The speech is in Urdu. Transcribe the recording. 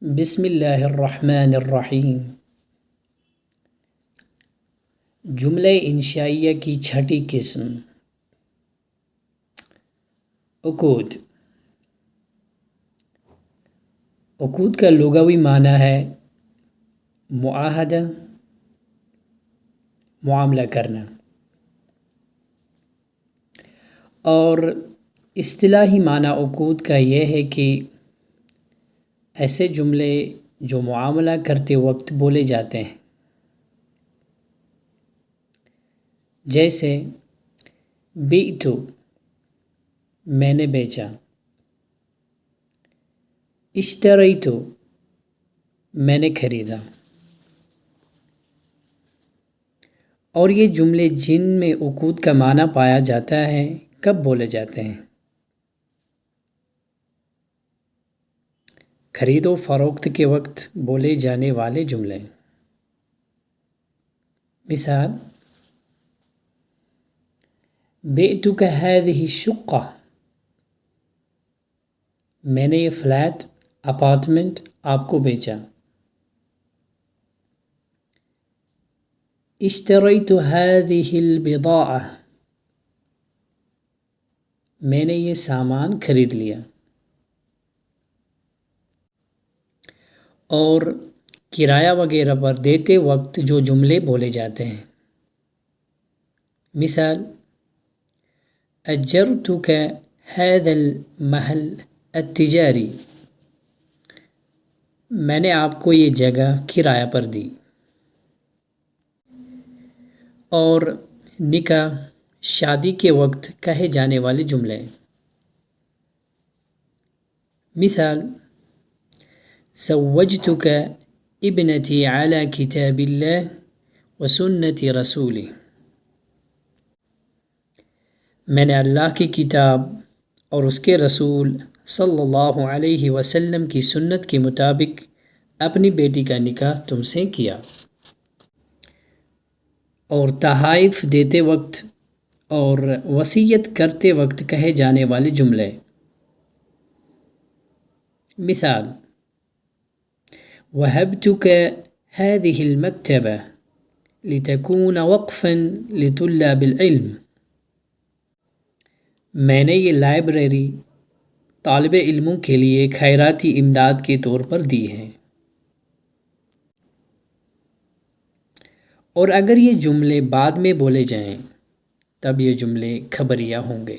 بسم اللہ الرحمن الرحیم۔ جملہ انشائیہ کی چھٹی قسم، عقود۔ عقود کا لغوی معنی ہے معاہدہ، معاملہ کرنا، اور اصطلاحی معنی عقود کا یہ ہے کہ ایسے جملے جو معاملہ کرتے وقت بولے جاتے ہیں، جیسے بعتُ، میں نے بیچا، اشتریتُ، میں نے خریدا۔ اور یہ جملے جن میں عقود کا معنی پایا جاتا ہے کب بولے جاتے ہیں؟ خرید و فروخت کے وقت بولے جانے والے جملے۔ مثال: بعتک هذه الشقة، میں نے یہ فلیٹ، اپارٹمنٹ آپ کو بیچا۔ اشتریت هذه البضاعة، میں نے یہ سامان خرید لیا۔ اور کرایہ وغیرہ پر دیتے وقت جو جملے بولے جاتے ہیں۔ مثال: أجرتك هذا المحل التجاری، میں نے آپ کو یہ جگہ کرایہ پر دی۔ اور نکاح، شادی کے وقت کہے جانے والے جملے۔ مثال: زوجتك ابنتي على كتاب الله وسنة رسوله، میں نے اللہ کی کتاب اور اس کے رسول صلی اللہ علیہ وسلم کی سنت کے مطابق اپنی بیٹی کا نکاح تم سے کیا۔ اور تحائف دیتے وقت اور وصیت کرتے وقت کہے جانے والے جملے۔ مثال: وهبتك هذه المكتبة لتكون وقفا لطلاب العلم، میں نے یہ لائبریری طالب علموں کے لیے خیراتی امداد کے طور پر دی ہے۔ اور اگر یہ جملے بعد میں بولے جائیں تب یہ جملے خبریہ ہوں گے۔